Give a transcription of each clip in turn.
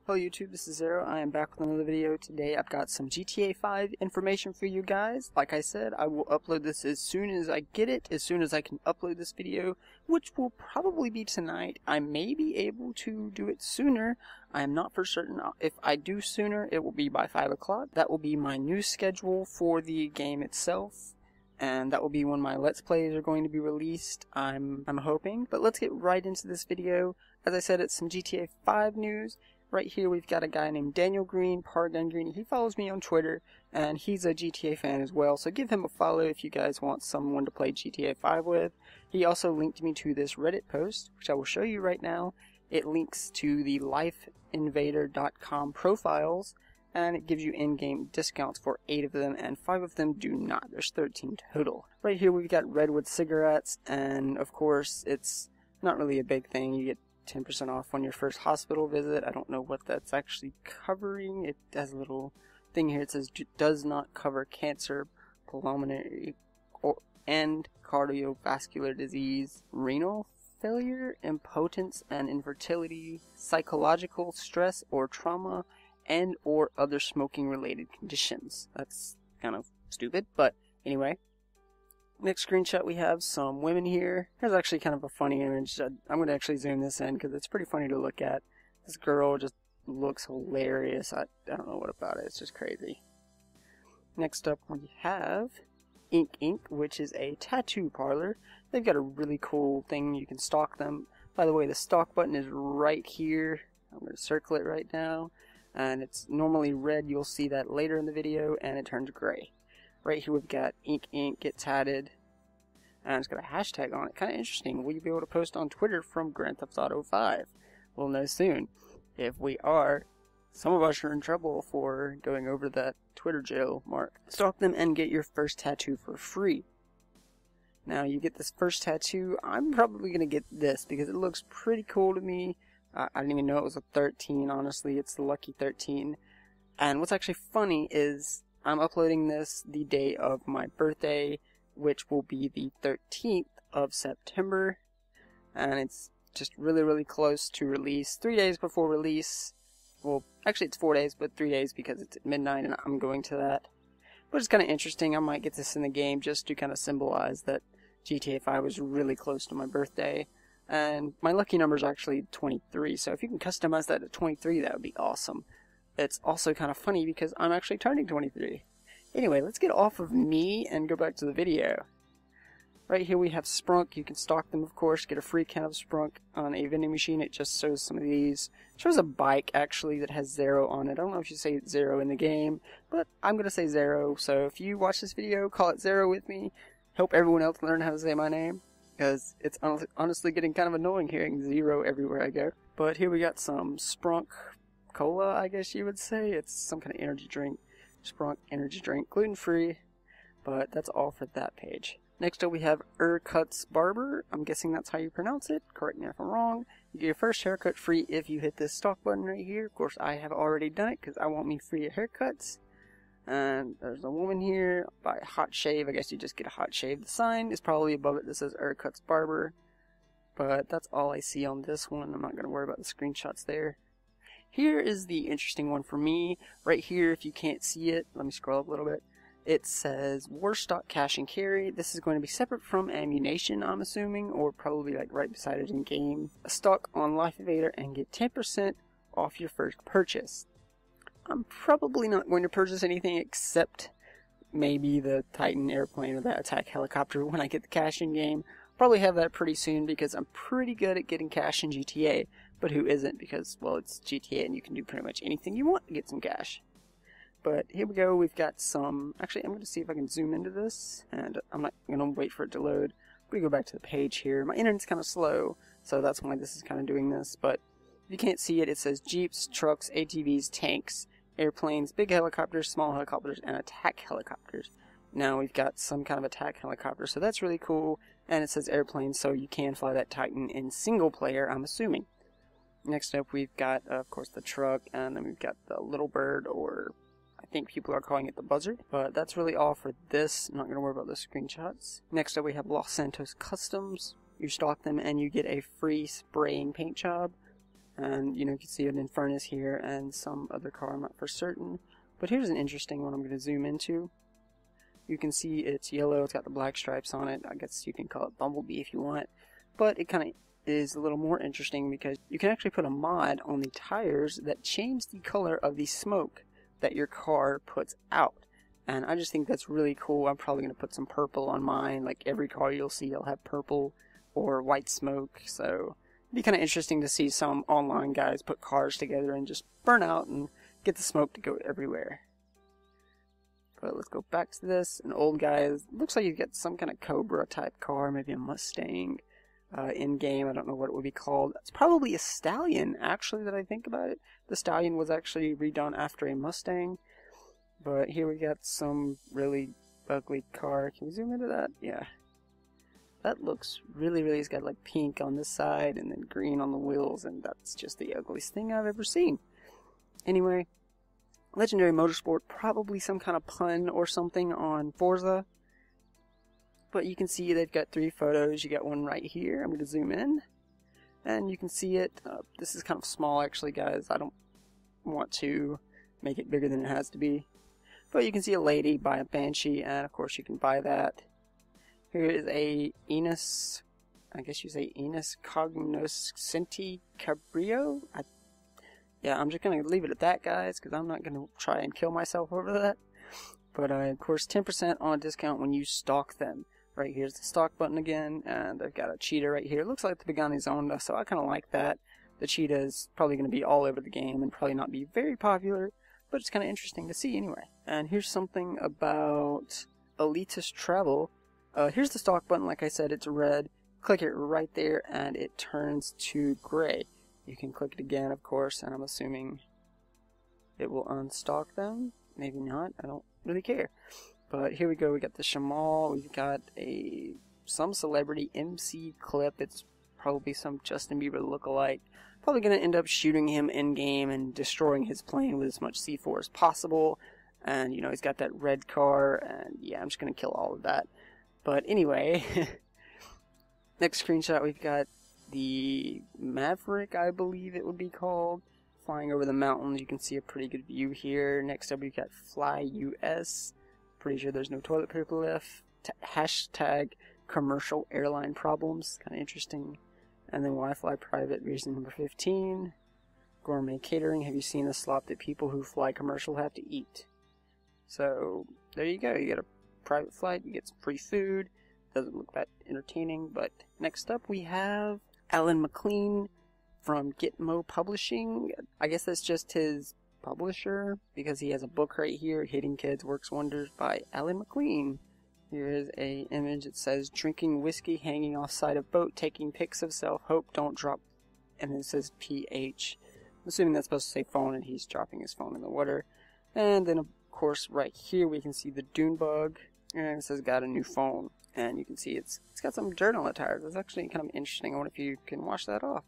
Hello YouTube, this is Xero. I am back with another video. Today I've got some GTA 5 information for you guys. Like I said, I will upload this as soon as I get it, as soon as I can upload this video, which will probably be tonight. I may be able to do it sooner. I am not for certain. If I do sooner, it will be by 5 o'clock. That will be my new schedule for the game itself. And that will be when my Let's Plays are going to be released, I'm hoping. But let's get right into this video. As I said, it's some GTA 5 news. Right here we've got a guy named Daniel Green, Pargun Green. He follows me on Twitter, and he's a GTA fan as well, so give him a follow if you guys want someone to play GTA 5 with. He also linked me to this Reddit post, which I will show you right now. It links to the lifeinvader.com profiles, and it gives you in-game discounts for 8 of them, and 5 of them do not. There's 13 total. Right here we've got Redwood cigarettes, and of course it's not really a big thing. You get 10% off on your first hospital visit. I don't know what that's actually covering. It has a little thing here. It says does not cover cancer, pulmonary, and cardiovascular disease, renal failure, impotence and infertility, psychological stress or trauma, and or other smoking related conditions. That's kind of stupid, but anyway. Next screenshot, we have some women here. Here's actually kind of a funny image. I'm going to actually zoom this in because it's pretty funny to look at. This girl just looks hilarious. I don't know what about it. It's just crazy. Next up, we have Ink, which is a tattoo parlor. They've got a really cool thing. You can stalk them. By the way, the stalk button is right here. I'm going to circle it right now. And it's normally red. You'll see that later in the video, and it turns gray. Right here we've got Ink, get tatted, and it's got a hashtag on it. Kind of interesting. Will you be able to post on Twitter from Grand Theft Auto 5? We'll know soon. If we are, some of us are in trouble for going over that Twitter jail mark. Stalk them and get your first tattoo for free. Now you get this first tattoo. I'm probably going to get this because it looks pretty cool to me. I didn't even know it was a 13, honestly. It's the lucky 13. And what's actually funny is I'm uploading this the day of my birthday, which will be the 13th of September, and it's just really close to release. 3 days before release. Well, actually it's 4 days, but 3 days because it's at midnight and I'm going to that. But it's kind of interesting. I might get this in the game just to kind of symbolize that GTA 5 was really close to my birthday. And my lucky number is actually 23, so if you can customize that to 23, that would be awesome. It's also kind of funny because I'm actually turning 23. Anyway, let's get off of me and go back to the video. Right here we have Sprunk. You can stalk them, of course, get a free can of Sprunk on a vending machine. It just shows some of these. It shows a bike, actually, that has Xero on it. I don't know if you say Xero in the game, but I'm going to say Xero. So if you watch this video, call it Xero with me. Help everyone else learn how to say my name, because it's honestly getting kind of annoying hearing Xero everywhere I go. But here we got some Sprunk Cola, I guess you would say. It's some kind of energy drink. Sprunk energy drink, gluten-free, but that's all for that page. Next up we have Cuts Barber. I'm guessing that's how you pronounce it. Correct me if I'm wrong. You get your first haircut free if you hit this stalk button right here. Of course, I have already done it because I want me free haircuts. And there's a woman here by Hot Shave. I guess you just get a hot shave. The sign is probably above it that says Cuts Barber, but that's all I see on this one. I'm not going to worry about the screenshots there. Here is the interesting one for me. Right here, if you can't see it, let me scroll up a little bit. It says Warstop cash and carry. This is going to be separate from ammunition, I'm assuming, or probably like right beside it in game. A stock on Life Invader and get 10% off your first purchase. I'm probably not going to purchase anything except maybe the Titan airplane or that attack helicopter when I get the cash in game. Probably have that pretty soon because I'm pretty good at getting cash in GTA, but who isn't? Because, well, it's GTA and you can do pretty much anything you want to get some cash. But here we go, we've got some, actually I'm going to see if I can zoom into this, and I'm not going to wait for it to load. I'm going to go back to the page here. My internet's kind of slow, so that's why this is kind of doing this, but if you can't see it, it says Jeeps, trucks, ATVs, tanks, airplanes, big helicopters, small helicopters, and attack helicopters. Now we've got some kind of attack helicopter, so that's really cool. And it says airplane, so you can fly that Titan in single player, I'm assuming. Next up we've got, of course, the truck, and then we've got the little bird, or I think people are calling it the buzzard. But that's really all for this. I'm not going to worry about the screenshots. Next up we have Los Santos Customs. You stalk them and you get a free spraying paint job. And you know, you can see an Infernus here and some other car, I'm not for certain. But here's an interesting one I'm going to zoom into. You can see it's yellow, it's got the black stripes on it. I guess you can call it Bumblebee if you want. But it kind of is a little more interesting because you can actually put a mod on the tires that change the color of the smoke that your car puts out. And I just think that's really cool. I'm probably going to put some purple on mine. Like every car you'll see, it'll have purple or white smoke. So it'd be kind of interesting to see some online guys put cars together and just burn out and get the smoke to go everywhere. But let's go back to this. An old guy, looks like you get some kind of Cobra type car, maybe a Mustang in game. I don't know what it would be called. It's probably a Stallion, actually, that I think about it. The Stallion was actually redone after a Mustang. But here we got some really ugly car. Can we zoom into that? Yeah. That looks really, it's got like pink on this side and then green on the wheels, and that's just the ugliest thing I've ever seen. Anyway, Legendary Motorsport, probably some kind of pun or something on Forza. But you can see they've got 3 photos. You got one right here. I'm going to zoom in. And you can see it. This is kind of small actually, guys. I don't want to make it bigger than it has to be. But you can see a lady buy a Banshee, and of course you can buy that. Here is a Enos, I guess you say Enos Cognoscenti Cabrio? Yeah, I'm just going to leave it at that, guys, because I'm not going to try and kill myself over that. But, of course, 10% on discount when you stalk them. Right here's the stalk button again, and I've got a cheetah right here. It looks like the Pagani Zonda, so I kind of like that. The cheetah is probably going to be all over the game and probably not be very popular, but it's kind of interesting to see anyway. And here's something about elitist travel. Here's the stalk button. Like I said, it's red. Click it right there, and it turns to gray. You can click it again, of course, and I'm assuming it will unstalk them. Maybe not. I don't really care. But here we go. We got the Shamal. We've got some celebrity MC clip. It's probably some Justin Bieber lookalike. Probably going to end up shooting him in-game and destroying his plane with as much C4 as possible. And, you know, he's got that red car. And, yeah, I'm just going to kill all of that. But anyway, next screenshot, we've got the Maverick, I believe it would be called, flying over the mountains. You can see a pretty good view here. Next up, we've got Fly US. Pretty sure there's no toilet paper left. Hashtag commercial airline problems. Kind of interesting. And then Wi-Fi private, reason number 15. Gourmet catering. Have you seen the slop that people who fly commercial have to eat? So, there you go. You get a private flight. You get some free food. Doesn't look that entertaining. But next up, we have Alan McLean from Gitmo Publishing. I guess that's just his publisher, because he has a book right here, Hitting Kids Works Wonders by Alan McLean. Here is a image that says, drinking whiskey, hanging off side of boat, taking pics of self, hope don't drop, and it says PH. I'm assuming that's supposed to say phone, and he's dropping his phone in the water. And then, of course, right here we can see the Dune Bug, and it says, got a new phone. And you can see it's got some dirt on the tires. It's actually kind of interesting. I wonder if you can wash that off.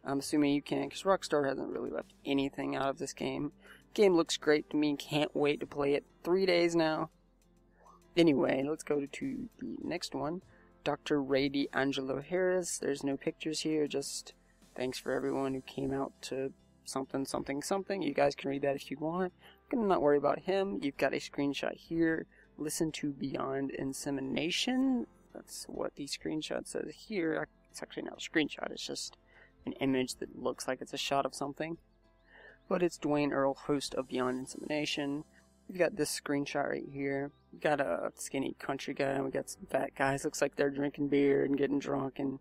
I'm assuming you can, because Rockstar hasn't really left anything out of this game. Game looks great to me. Can't wait to play it. 3 days now. Anyway, let's go to the next one. Dr. Ray D'Angelo Harris. There's no pictures here. Just thanks for everyone who came out to something, something, something. You guys can read that if you want. I'm going to not worry about him. You've got a screenshot here. Listen to Beyond Insemination. That's what the screenshot says here. It's actually not a screenshot. It's just an image that looks like it's a shot of something. But it's Dwayne Earl, host of Beyond Insemination. We've got this screenshot right here. We've got a skinny country guy, and we got some fat guys. Looks like they're drinking beer and getting drunk and,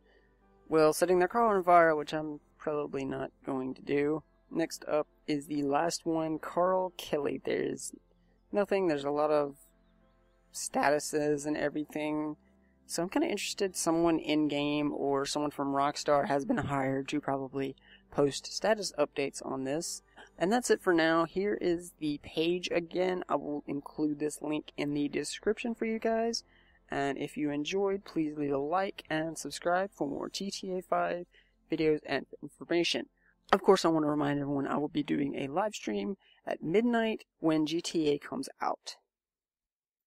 well, setting their car on fire, which I'm probably not going to do. Next up is the last one, Carl Kelly. There's nothing. There's a lot of statuses and everything. So I'm kind of interested, someone in-game or someone from Rockstar has been hired to probably post status updates on this. And that's it for now. Here is the page again. I will include this link in the description for you guys. And if you enjoyed, please leave a like and subscribe for more GTA 5 videos and information. Of course, I want to remind everyone I will be doing a live stream at midnight when GTA comes out.